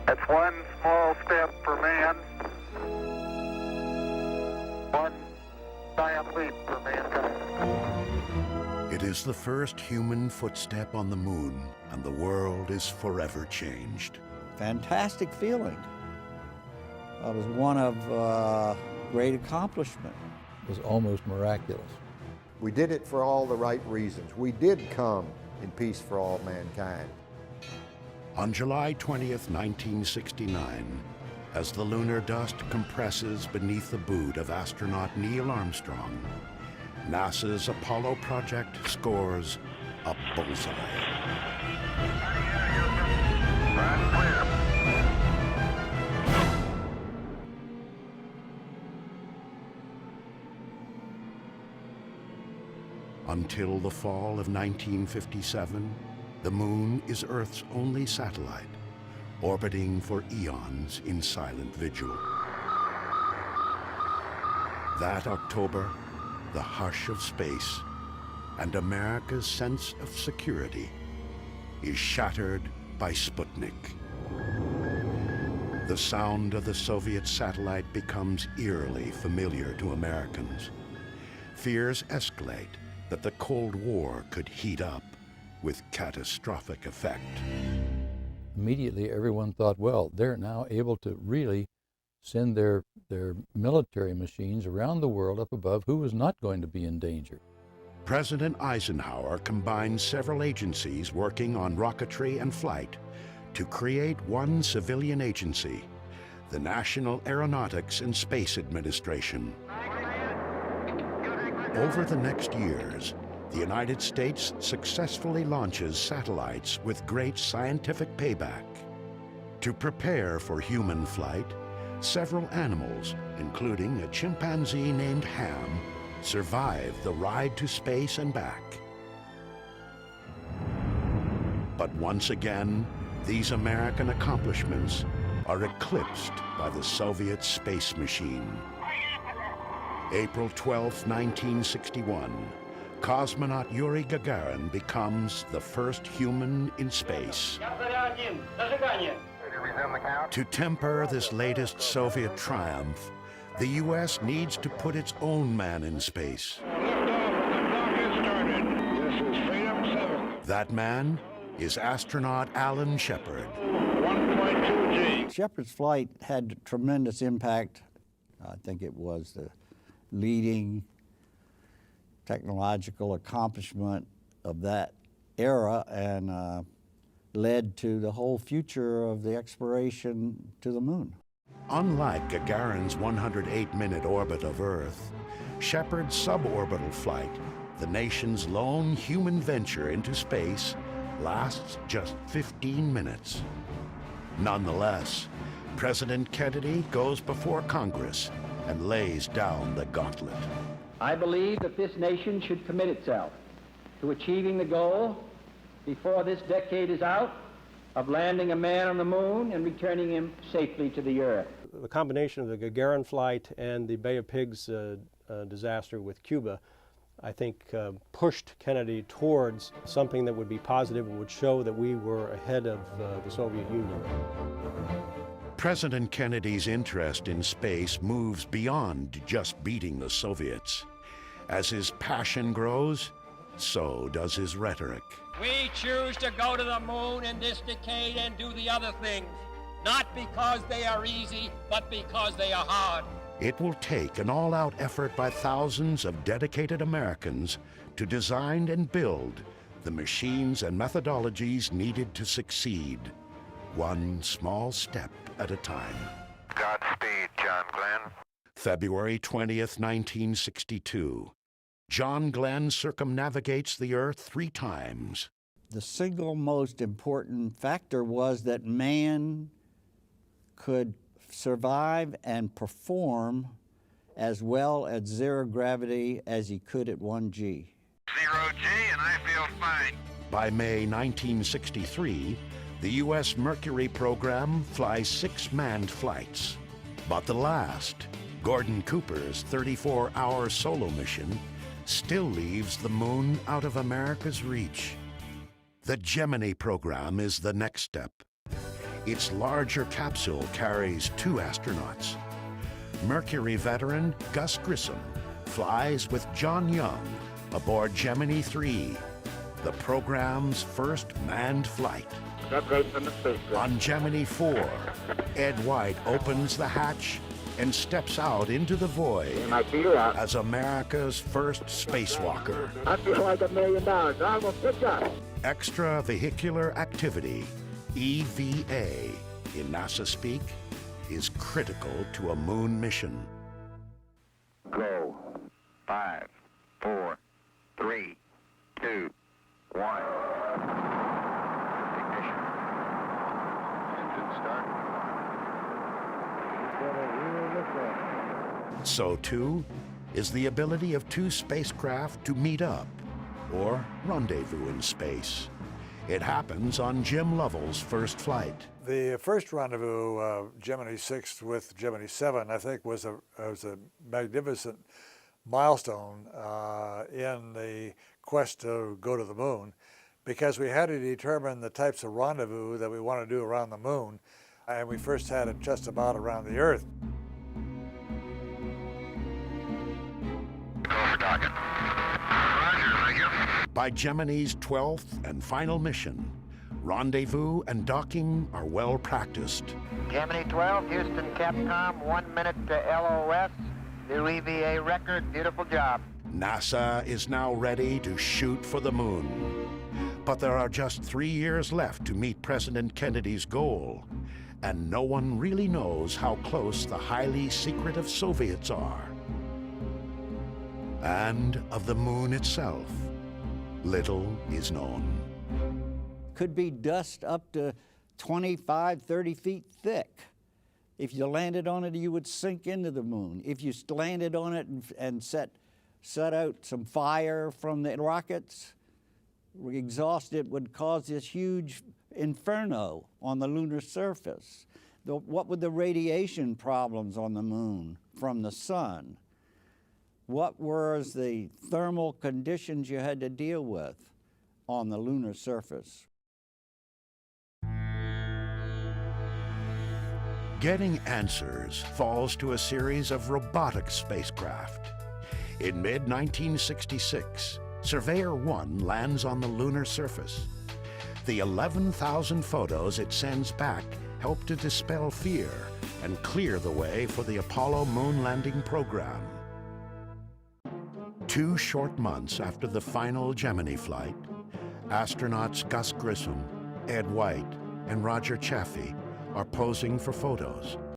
That's one small step for man, one giant leap for mankind. It is the first human footstep on the moon, and the world is forever changed. Fantastic feeling. It was one of great accomplishment. It was almost miraculous. We did it for all the right reasons. We did come in peace for all mankind. On July 20th, 1969, as the lunar dust compresses beneath the boot of astronaut Neil Armstrong, NASA's Apollo project scores a bullseye. Until the fall of 1957, the moon is Earth's only satellite, orbiting for eons in silent vigil. That October, the hush of space and America's sense of security is shattered by Sputnik. The sound of the Soviet satellite becomes eerily familiar to Americans. Fears escalate that the Cold War could heat up with catastrophic effect. Immediately everyone thought, well, they're now able to really send their military machines around the world up above. Who is not going to be in danger? President Eisenhower combined several agencies working on rocketry and flight to create one civilian agency, the National Aeronautics and Space Administration. Over the next years, the United States successfully launches satellites with great scientific payback. To prepare for human flight, several animals, including a chimpanzee named Ham, survived the ride to space and back. But once again, these American accomplishments are eclipsed by the Soviet space machine. April 12, 1961, cosmonaut Yuri Gagarin becomes the first human in space. To temper this latest Soviet triumph, the U.S. needs to put its own man in space. That man is astronaut Alan Shepard. 1.2 G. Shepard's flight had tremendous impact. I think it was the leading technological accomplishment of that era and led to the whole future of the exploration to the moon. Unlike Gagarin's 108-minute orbit of Earth, Shepard's suborbital flight, the nation's lone human venture into space, lasts just 15 minutes. Nonetheless, President Kennedy goes before Congress and lays down the gauntlet. I believe that this nation should commit itself to achieving the goal before this decade is out of landing a man on the moon and returning him safely to the Earth. The combination of the Gagarin flight and the Bay of Pigs disaster with Cuba, I think, pushed Kennedy towards something that would be positive and would show that we were ahead of the Soviet Union. President Kennedy's interest in space moves beyond just beating the Soviets. As his passion grows, so does his rhetoric. We choose to go to the moon in this decade and do the other things, not because they are easy, but because they are hard. It will take an all-out effort by thousands of dedicated Americans to design and build the machines and methodologies needed to succeed, one small step at a time. Godspeed, John Glenn. February 20th, 1962. John Glenn circumnavigates the Earth 3 times. The single most important factor was that man could survive and perform as well at 0 gravity as he could at 1 G. 0 G, and I feel fine. By May 1963, the U.S. Mercury program flies 6 manned flights. But the last, Gordon Cooper's 34-hour solo mission, still leaves the moon out of America's reach. The Gemini program is the next step. Its larger capsule carries 2 astronauts. Mercury veteran Gus Grissom flies with John Young aboard Gemini 3, the program's first manned flight. On Gemini 4, Ed White opens the hatch and steps out into the void as America's first spacewalker. I feel like $1 million. I'm gonna pick up. Extravehicular activity, EVA, in NASA speak, is critical to a moon mission. Go. 5, 4, 3, 2, 1. Ignition. Engine start. So too is the ability of 2 spacecraft to meet up or rendezvous in space. It happens on Jim Lovell's first flight. The first rendezvous, Gemini 6 with Gemini 7, I think was a magnificent milestone in the quest to go to the moon, because we had to determine the types of rendezvous that we want to do around the moon, and we first had it just about around the Earth. By Gemini's 12th and final mission, rendezvous and docking are well practiced. Gemini 12, Houston Capcom, 1 minute to LOS. New EVA record, beautiful job. NASA is now ready to shoot for the moon. But there are just 3 years left to meet President Kennedy's goal, and no one really knows how close the highly secretive Soviets are. And of the moon itself, little is known. Could be dust up to 25, 30 feet thick. If you landed on it, you would sink into the moon. If you landed on it and set out some fire from the rockets, exhaust, it would cause this huge inferno on the lunar surface. What were the radiation problems on the moon from the sun? What were the thermal conditions you had to deal with on the lunar surface? Getting answers falls to a series of robotic spacecraft. In mid-1966, Surveyor 1 lands on the lunar surface. The 11,000 photos it sends back help to dispel fear and clear the way for the Apollo moon landing program. 2 short months after the final Gemini flight, astronauts Gus Grissom, Ed White, and Roger Chaffee are posing for photos.